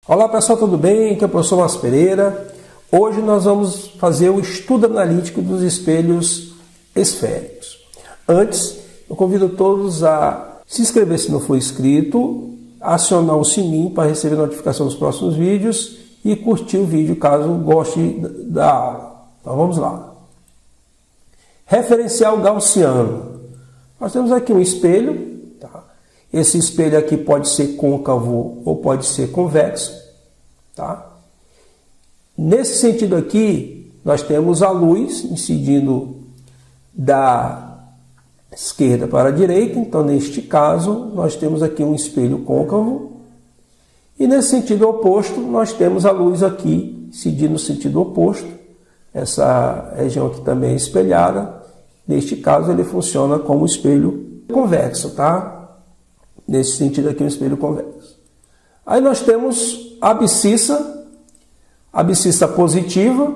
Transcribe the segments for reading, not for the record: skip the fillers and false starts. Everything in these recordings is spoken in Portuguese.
Olá pessoal, tudo bem? Aqui é o professor Márcio Pereira. Hoje nós vamos fazer o estudo analítico dos espelhos esféricos. Antes, eu convido todos a se inscrever se não for inscrito, acionar o sininho para receber notificação dos próximos vídeos e curtir o vídeo caso goste da aula. Então vamos lá. Referencial gaussiano. Nós temos aqui um espelho. Tá? Esse espelho aqui pode ser côncavo ou pode ser convexo. Tá? Nesse sentido aqui, nós temos a luz incidindo da esquerda para a direita. Então, neste caso, nós temos aqui um espelho côncavo. E nesse sentido oposto, nós temos a luz aqui incidindo no sentido oposto. Essa região aqui também é espelhada. Neste caso, ele funciona como espelho convexo, tá? Nesse sentido aqui, um espelho convexo. Aí nós temos a abscissa positiva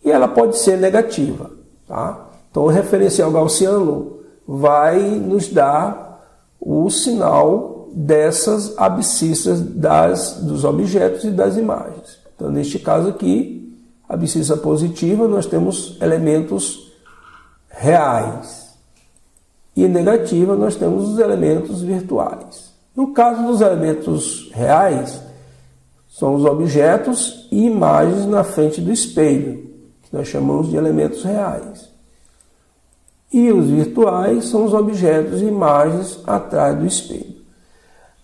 e ela pode ser negativa, tá? Então, o referencial gaussiano vai nos dar o sinal dessas abscissas dos objetos e das imagens. Então, neste caso aqui, abscissa positiva, nós temos elementos reais. E negativa, nós temos os elementos virtuais. No caso dos elementos reais, são os objetos e imagens na frente do espelho, que nós chamamos de elementos reais. E os virtuais são os objetos e imagens atrás do espelho.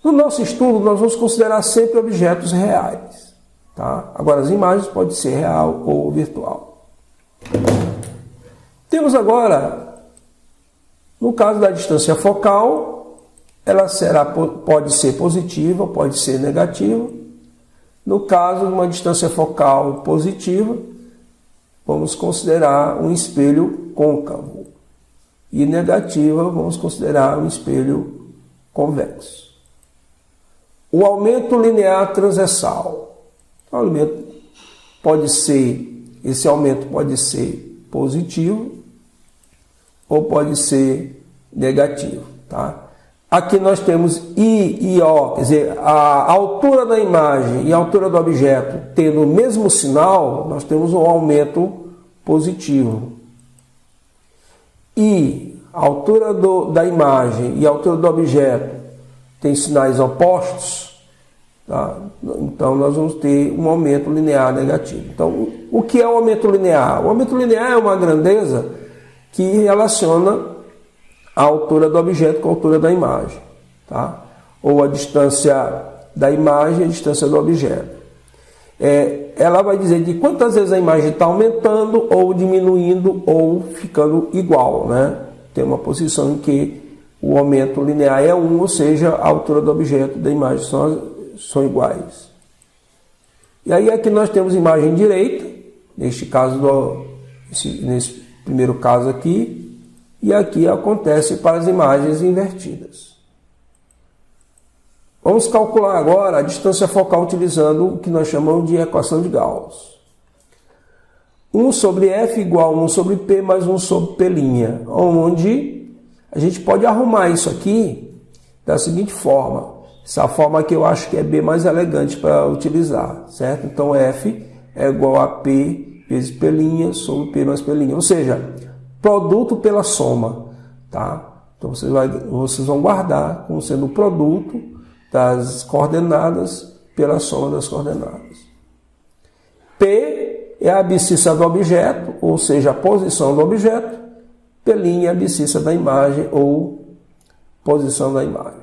No nosso estudo, nós vamos considerar sempre objetos reais. Tá? Agora, as imagens podem ser real ou virtual. Temos agora, no caso da distância focal, ela pode ser positiva, pode ser negativa. No caso de uma distância focal positiva, vamos considerar um espelho côncavo. E negativa, vamos considerar um espelho convexo. O aumento linear transversal. Esse aumento pode ser positivo ou pode ser negativo, tá? Aqui nós temos I e O, quer dizer, a altura da imagem e a altura do objeto tendo o mesmo sinal, nós temos um aumento positivo. E a altura da imagem e a altura do objeto tem sinais opostos, tá? Então nós vamos ter um aumento linear negativo. Então, o que é o aumento linear? O aumento linear é uma grandeza que relaciona a altura do objeto com a altura da imagem, tá? Ou a distância da imagem e a distância do objeto. Ela vai dizer de quantas vezes a imagem está aumentando ou diminuindo ou ficando igual, né? Tem uma posição em que o aumento linear é 1, ou seja, a altura do objeto e da imagem são iguais. E aí aqui nós temos imagem direita, neste caso, nesse primeiro caso aqui, e aqui acontece para as imagens invertidas. Vamos calcular agora a distância focal utilizando o que nós chamamos de equação de Gauss. 1 sobre F igual a 1 sobre P mais 1 sobre P', onde a gente pode arrumar isso aqui da seguinte forma. Essa forma que eu acho que é bem mais elegante para utilizar, certo? Então F é igual a P vezes P' sobre P mais P', ou seja, produto pela soma, tá? Então vocês vão guardar como sendo o produto das coordenadas pela soma das coordenadas. P é a abscissa do objeto, ou seja, a posição do objeto. P' é a abscissa da imagem ou posição da imagem.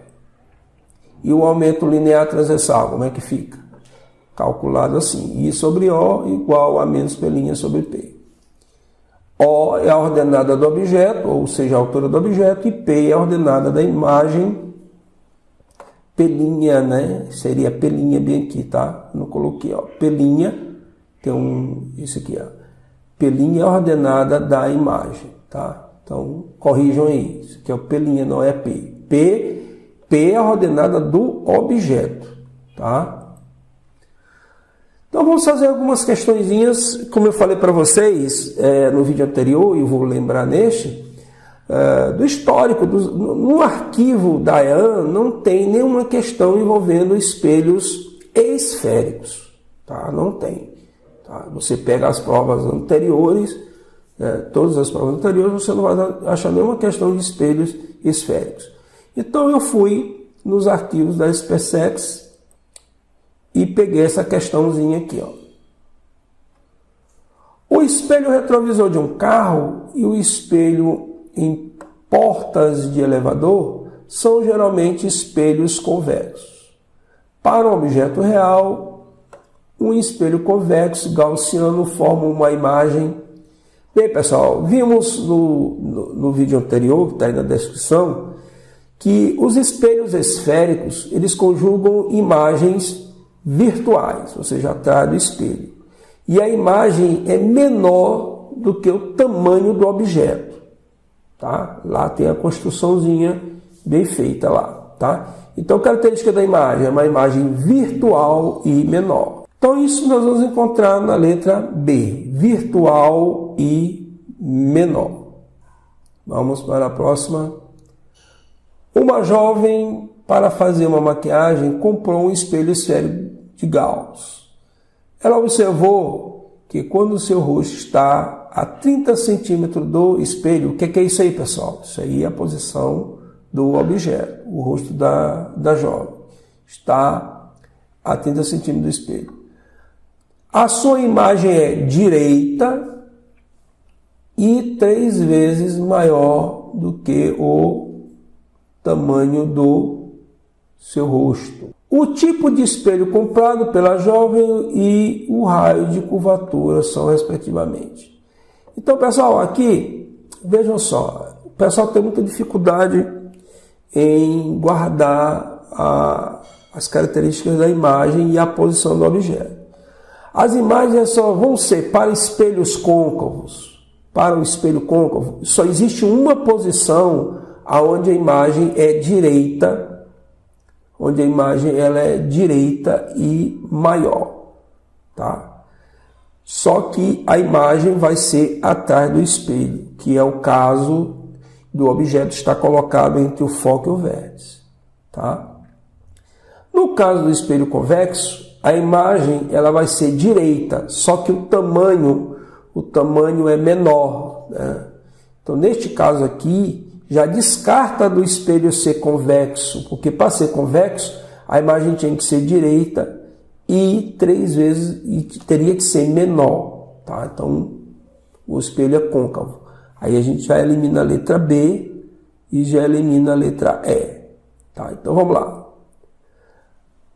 E o aumento linear transversal, como é que fica? Calculado assim, I sobre O igual a menos P' sobre P. O é a ordenada do objeto, ou seja, a altura do objeto, e P é a ordenada da imagem. P', né? Seria P' bem aqui, tá? Não coloquei, ó. P', tem isso aqui, ó. P' é a ordenada da imagem, tá? Então, corrijam aí. Isso aqui é o P', não é P. P é a ordenada do objeto, tá? Então vamos fazer algumas questõezinhas, como eu falei para vocês no vídeo anterior, e vou lembrar neste, do histórico. No arquivo da EAN não tem nenhuma questão envolvendo espelhos esféricos, tá? Não tem. Tá? Você pega as provas anteriores, todas as provas anteriores, você não vai achar nenhuma questão de espelhos esféricos. Então eu fui nos arquivos da SpaceX e peguei essa questãozinha aqui, ó. O espelho retrovisor de um carro e o espelho em portas de elevador são geralmente espelhos convexos. Para um objeto real, um espelho convexo gaussiano forma uma imagem. Bem, pessoal, vimos no vídeo anterior, que está aí na descrição, que os espelhos esféricos, eles conjugam imagens virtuais, ou seja, atrás do espelho. E a imagem é menor do que o tamanho do objeto. Tá? Lá tem a construçãozinha bem feita lá. Tá? Então, a característica da imagem é uma imagem virtual e menor. Então, isso nós vamos encontrar na letra B, virtual e menor. Vamos para a próxima. Uma jovem, para fazer uma maquiagem, comprou um espelho esférico de Gauss. Ela observou que quando o seu rosto está a 30 centímetros do espelho, o que é isso aí, pessoal? Isso aí é a posição do objeto, o rosto da jovem. Está a 30 centímetros do espelho. A sua imagem é direita e 3 vezes maior do que o tamanho do seu rosto. O tipo de espelho comprado pela jovem e o raio de curvatura são respectivamente. Então, pessoal, aqui, vejam só, o pessoal tem muita dificuldade em guardar as características da imagem e a posição do objeto. As imagens só vão ser para espelhos côncavos. Para o espelho côncavo, só existe uma posição onde a imagem é direita, onde a imagem ela é direita e maior, tá? Só que a imagem vai ser atrás do espelho, que é o caso do objeto estar colocado entre o foco e o vértice, tá? No caso do espelho convexo, a imagem ela vai ser direita, só que o tamanho é menor, né? Então, neste caso aqui, já descarta do espelho ser convexo, porque para ser convexo, a imagem tinha que ser direita e 3 vezes e teria que ser menor, tá? Então, o espelho é côncavo. Aí a gente já elimina a letra B e já elimina a letra E, tá? Então, vamos lá.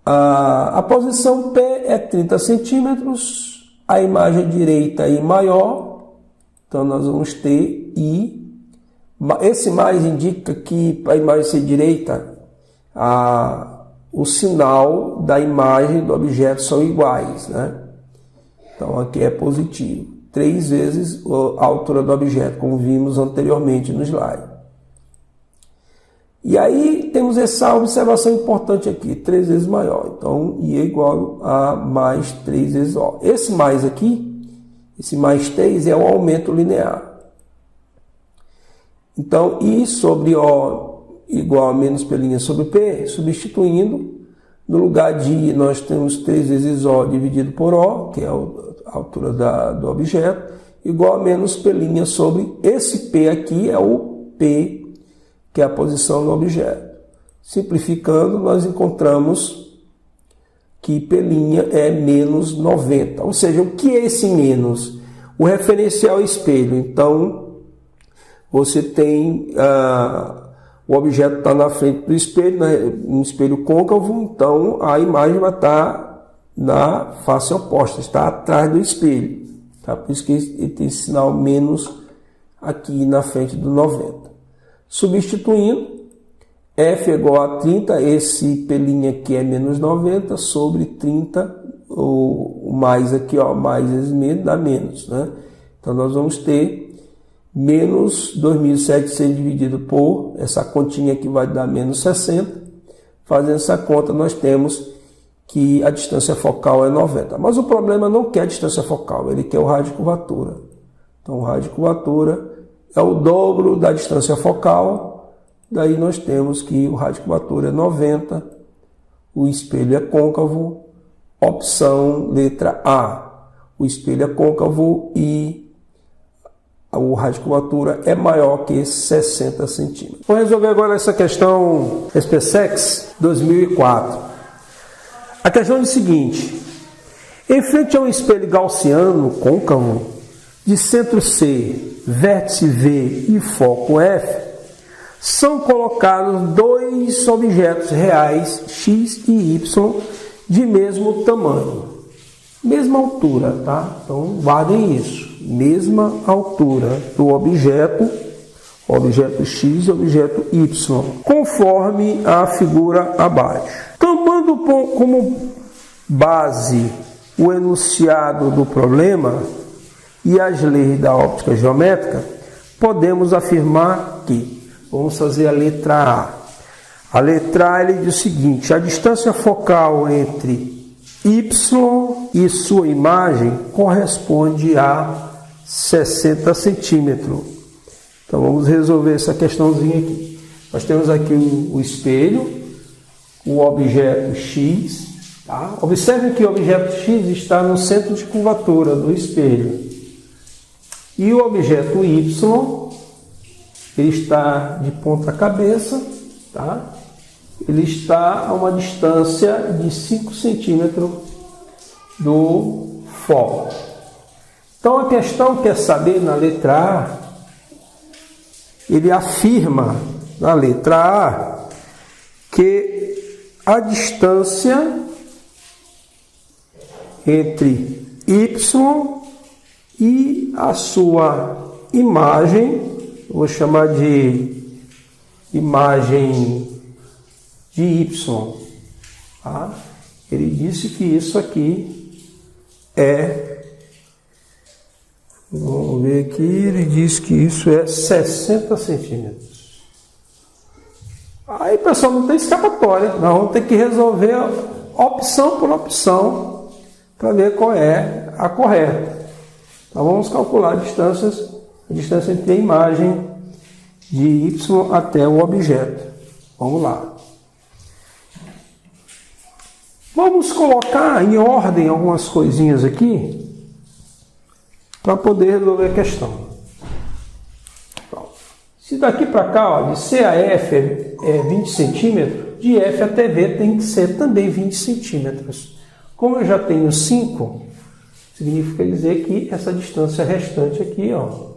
A posição P é 30 centímetros, a imagem direita e maior, então nós vamos ter I. Esse mais indica que para a imagem ser direita, o sinal da imagem do objeto são iguais, né? Então aqui é positivo. 3 vezes a altura do objeto, como vimos anteriormente no slide. E aí temos essa observação importante aqui, 3 vezes maior. Então I é igual a mais 3 vezes O. Esse mais aqui, esse mais 3 é o aumento linear. Então, I sobre O igual a menos P' sobre P, substituindo, no lugar de I nós temos 3 vezes O dividido por O, que é a altura do objeto, igual a menos P' sobre esse P aqui, é o P, que é a posição do objeto. Simplificando, nós encontramos que P' é menos 90. Ou seja, o que é esse menos? O referencial é espelho. Então, você tem o objeto está na frente do espelho, né, um espelho côncavo, então a imagem vai estar na face oposta, está atrás do espelho. Tá? Por isso que ele tem esse sinal menos aqui na frente do 90. Substituindo, F é igual a 30, esse P' aqui é menos 90, sobre 30, o mais aqui, ó, mais vezes menos, dá menos, né? Então nós vamos ter menos 2.700 dividido por, essa continha aqui vai dar menos 60. Fazendo essa conta, nós temos que a distância focal é 90. Mas o problema não quer a distância focal, ele quer o raio de curvatura. Então, o raio de curvatura é o dobro da distância focal. Daí nós temos que o raio de curvatura é 90, o espelho é côncavo, Opção letra A, o espelho é côncavo e a raio de curvatura é maior que 60 centímetros. Vamos resolver agora essa questão SPSEX 2004. A questão é o seguinte: em frente a um espelho gaussiano côncavo de centro C, vértice V e foco F, são colocados dois objetos reais X e Y de mesmo tamanho, mesma altura, tá? Então guardem isso, mesma altura do objeto X e objeto Y, conforme a figura abaixo. Tomando como base o enunciado do problema e as leis da óptica geométrica, podemos afirmar que, vamos fazer a letra A. A letra A ele diz o seguinte: a distância focal entre Y e sua imagem corresponde a 60 centímetros. Então vamos resolver essa questãozinha aqui. Nós temos aqui o espelho, o objeto X. Tá? Observe que o objeto X está no centro de curvatura do espelho. E o objeto Y, ele está de ponta cabeça, tá? Ele está a uma distância de 5 centímetros do foco. Então a questão quer saber na letra A, ele afirma na letra A que a distância entre Y e a sua imagem, eu vou chamar de imagem de Y, tá? Ele disse que isso aqui é, vamos ver aqui, ele diz que isso é 60 centímetros. Aí, pessoal, não tem escapatória, nós vamos ter que resolver opção por opção para ver qual é a correta. Então vamos calcular a distância entre a imagem de Y até o objeto. Vamos lá. Vamos colocar em ordem algumas coisinhas aqui para poder resolver a questão. Se daqui para cá, ó, de C a F é 20 centímetros, de F até V tem que ser também 20 centímetros. Como eu já tenho 5, significa dizer que essa distância restante aqui, ó,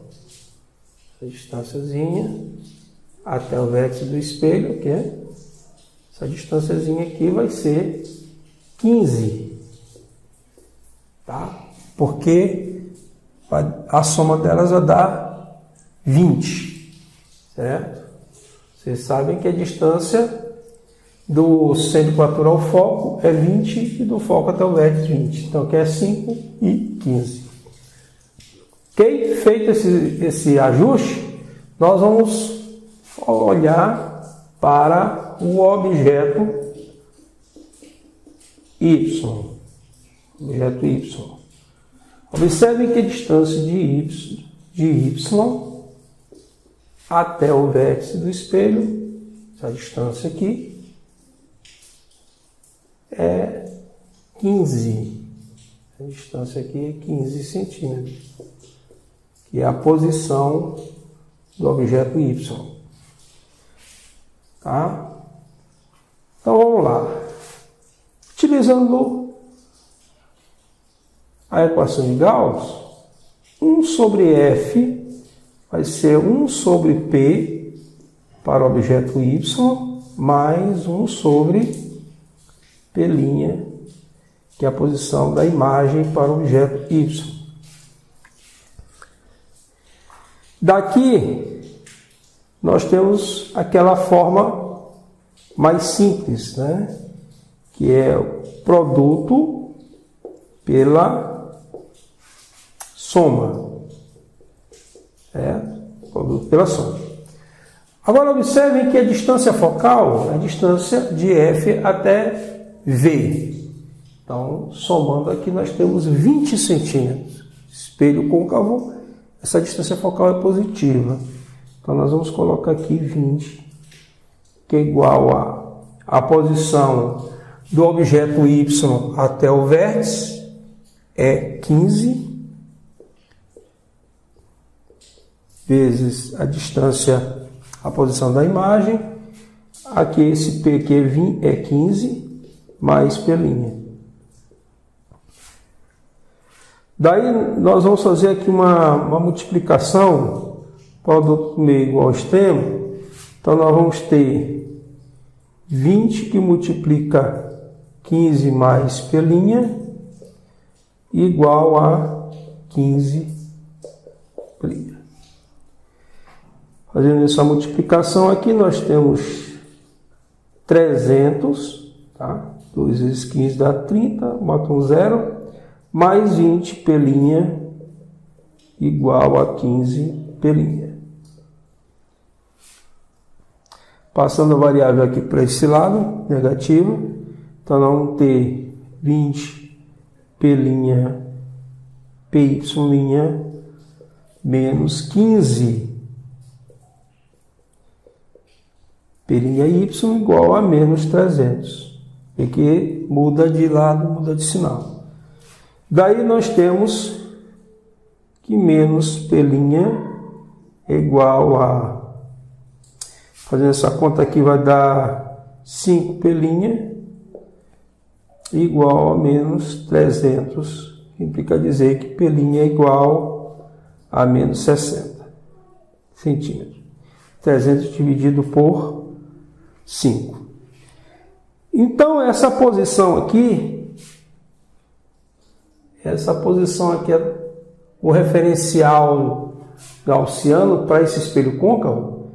essa distânciazinha até o vértice do espelho, que é essa distânciazinha aqui vai ser 15, tá? Porque a soma delas vai dar 20, certo? Vocês sabem que a distância do centro de curvatura ao foco é 20 e do foco até o vértice 20. Então aqui é 5 e 15. Ok? Feito esse ajuste, nós vamos olhar para o objeto Y. Objeto Y. Observem que a distância de Y até o vértice do espelho, essa distância aqui, é 15. A distância aqui é 15 centímetros, que é a posição do objeto Y. Tá? Então vamos lá. Utilizando a equação de Gauss, 1 sobre F vai ser 1 sobre P para o objeto Y, mais 1 sobre P', que é a posição da imagem para o objeto Y. Daqui, nós temos aquela forma mais simples, né? Que é o produto pela soma. Produto pela soma. Agora, observem que a distância focal é a distância de F até V. Então, somando aqui, nós temos 20 centímetros. Espelho côncavo, essa distância focal é positiva. Então, nós vamos colocar aqui 20, que é igual a posição do objeto Y até o vértice é 15 vezes a distância, a posição da imagem. Aqui esse P aqui é 15 mais P'. Daí nós vamos fazer aqui uma multiplicação, produto meio igual ao extremo. Então nós vamos ter 20 que multiplica 15 mais P' igual a 15 P'. Fazendo essa multiplicação aqui, nós temos 300, tá? 2 vezes 15 dá 30, bota um zero, mais 20 P' igual a 15 P'. Passando a variável aqui para esse lado, negativo, então nós vamos ter 20 P', PY' menos 15 P'Y igual a menos 300. Aqui muda de lado, muda de sinal. Daí nós temos que menos P'Y é igual a... Fazendo essa conta aqui vai dar 5 P'Y igual a menos 300. Implica dizer que P'Y é igual a menos 60 centímetros. 300 dividido por 5. Então, essa posição aqui é o referencial gaussiano para esse espelho côncavo.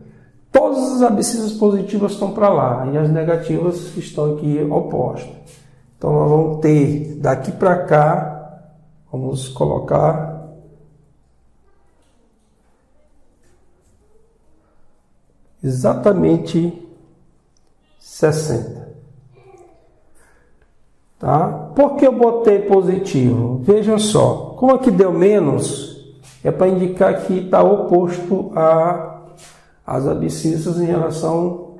Todas as abscissas positivas estão para lá e as negativas estão aqui opostas. Então, nós vamos ter daqui para cá, vamos colocar exatamente 60. Tá? Por que eu botei positivo? Vejam só, como aqui deu menos, é para indicar que está oposto às abscissas em relação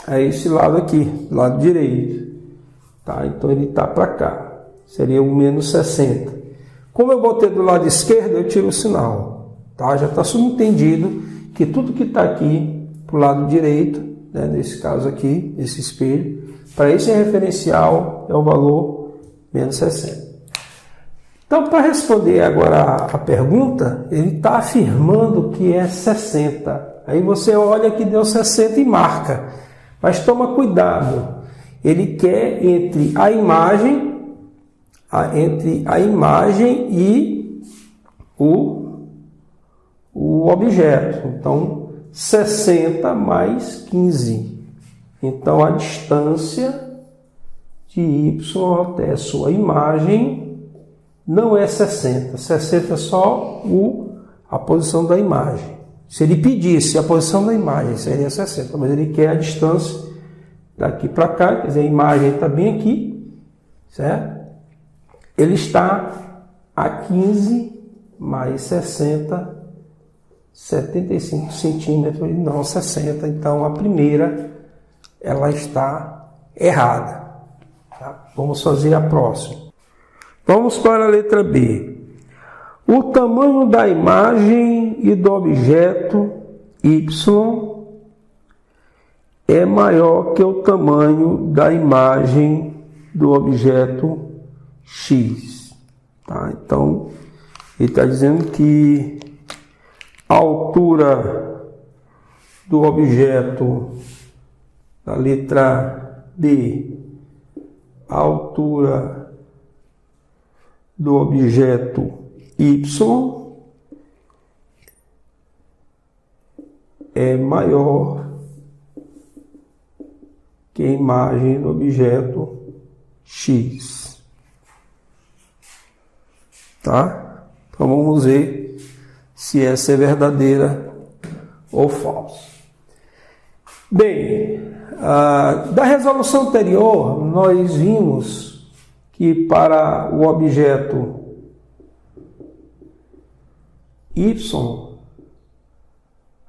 a esse lado aqui, lado direito. Tá? Então ele está para cá, seria o menos 60. Como eu botei do lado esquerdo, eu tiro o sinal. Tá? Já está subentendido que tudo que está aqui para o lado direito, né, nesse caso aqui, esse espelho, para esse referencial é o valor menos 60. Então, para responder agora a pergunta, ele está afirmando que é 60. Aí você olha que deu 60 e marca. Mas toma cuidado. Ele quer entre a imagem e o objeto. Então, 60 mais 15. Então, a distância de Y até a sua imagem não é 60. 60 é só a posição da imagem. Se ele pedisse a posição da imagem, seria 60. Mas ele quer a distância daqui para cá. Quer dizer, a imagem está bem aqui, certo? Ele está a 15 mais 60, 75 centímetros e não 60. Então, a primeira ela está errada. Tá? Vamos fazer a próxima. Vamos para a letra B. O tamanho da imagem e do objeto Y é maior que o tamanho da imagem do objeto X. Tá? Então, ele está dizendo que a altura do objeto da letra B, a altura do objeto Y é maior que a imagem do objeto X. Tá? Então vamos ver se essa é verdadeira ou falsa. Bem, da resolução anterior, nós vimos que para o objeto Y,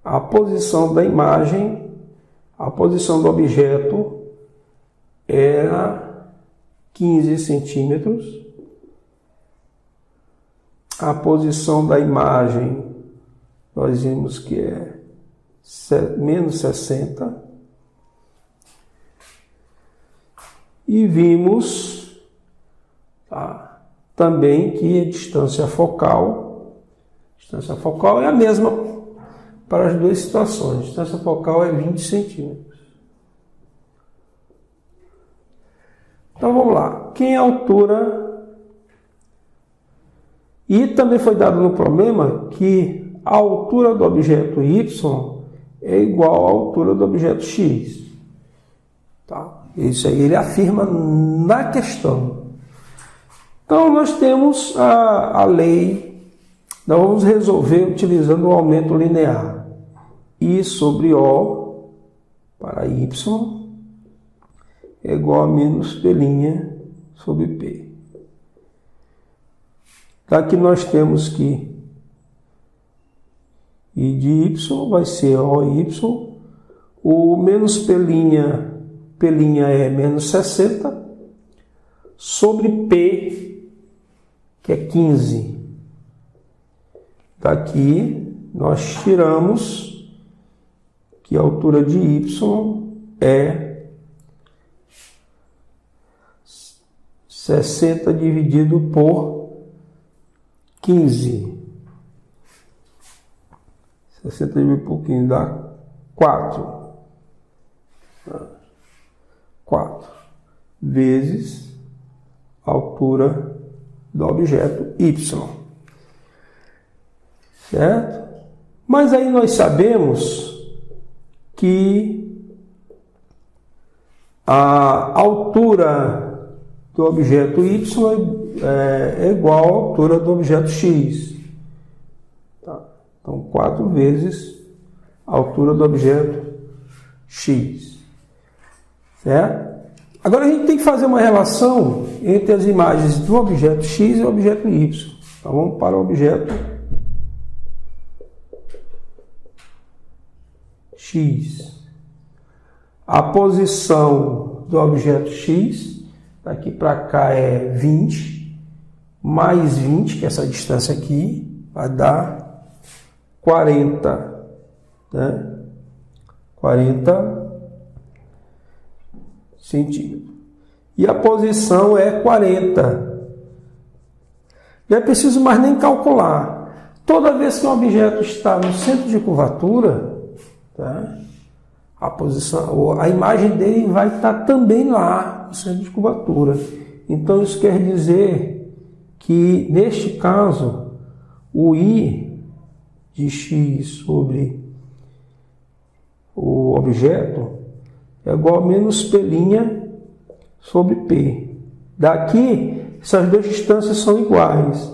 a posição da imagem, a posição do objeto era 15 centímetros. A posição da imagem, nós vimos que é menos 60. E vimos também que a distância focal é a mesma para as duas situações. A distância focal é 20 centímetros. Então vamos lá. Quem é a altura? E também foi dado no problema que a altura do objeto Y é igual à altura do objeto X. Tá? Isso aí ele afirma na questão. Então nós temos a lei, nós vamos resolver utilizando o aumento linear. I sobre O para Y é igual a menos P' sobre P. Aqui nós temos que I de Y vai ser OY, o menos P' é menos 60, sobre P, que é 15. Daqui nós tiramos que a altura de Y é 60 dividido por 15. 60 dividido por 15 dá 4. 4 vezes a altura do objeto Y. Certo? Mas aí nós sabemos que a altura do objeto Y é igual à altura do objeto X. Tá? Então, 4 vezes a altura do objeto X. Certo? Agora a gente tem que fazer uma relação entre as imagens do objeto X e o objeto Y. Então vamos para o objeto X. A posição do objeto X, daqui para cá é 20, mais 20, que é essa distância aqui, vai dar 40. Né? 40 centímetros. E a posição é 40. Não é preciso mais nem calcular. Toda vez que um objeto está no centro de curvatura, tá? A imagem dele vai estar também lá no centro de curvatura. Então isso quer dizer que, neste caso, o I de X sobre o objeto é igual a menos P' sobre P. Daqui, essas duas distâncias são iguais.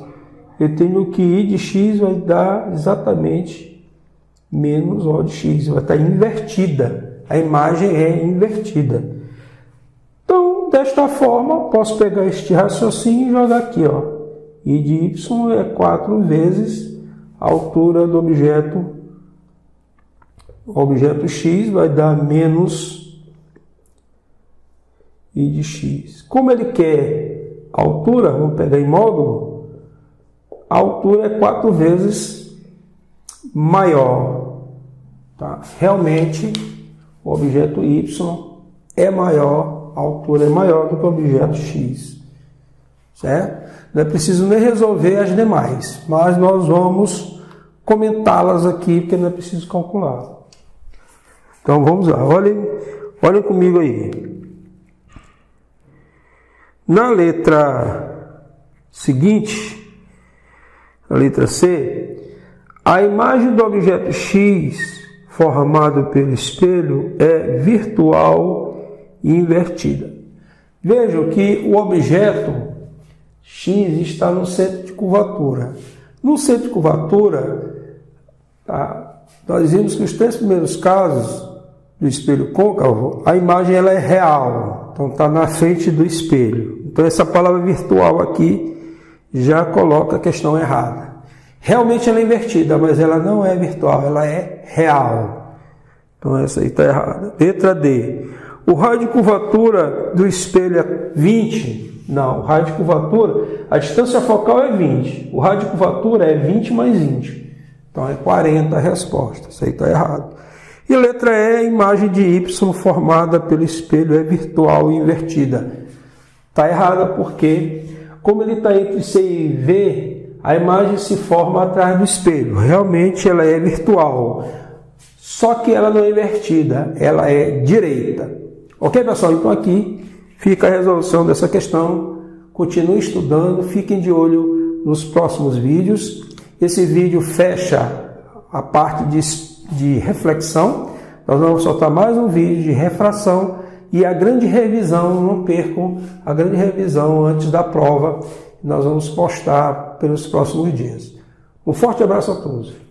Eu tenho que I de X vai dar exatamente menos O de X. Vai estar invertida. A imagem é invertida. Então, desta forma, posso pegar este raciocínio e jogar aqui. Ó. I de Y é 4 vezes a altura do objeto. O objeto X vai dar menos I de X. Como ele quer a altura, vamos pegar em módulo, a altura é 4 vezes maior. Tá? Realmente, o objeto Y é maior, a altura é maior do que o objeto X. Certo? Não é preciso nem resolver as demais, mas nós vamos comentá-las aqui, porque não é preciso calcular. Então vamos lá, olhem comigo aí. Na letra seguinte, a letra C, a imagem do objeto X formado pelo espelho é virtual e invertida. Vejam que o objeto X está no centro de curvatura. No centro de curvatura, tá, nós vimos que os 3 primeiros casos do espelho côncavo, a imagem ela é real, então está na frente do espelho. Então essa palavra virtual aqui já coloca a questão errada. Realmente ela é invertida, mas ela não é virtual, ela é real. Então essa aí está errada. Letra D. O raio de curvatura do espelho é 20. Não, o raio de curvatura, a distância focal é 20. O raio de curvatura é 20 mais 20. Então é 40 a resposta. Isso aí está errado. E letra E, a imagem de Y formada pelo espelho é virtual e invertida. Está errada porque, como ele está entre C e V, a imagem se forma atrás do espelho. Realmente ela é virtual. Só que ela não é invertida, ela é direita. Ok, pessoal? Então aqui fica a resolução dessa questão. Continue estudando, fiquem de olho nos próximos vídeos. Esse vídeo fecha a parte de reflexão. Nós vamos soltar mais um vídeo de refração e a grande revisão. Não percam a grande revisão antes da prova. Nós vamos postar pelos próximos dias. Um forte abraço a todos.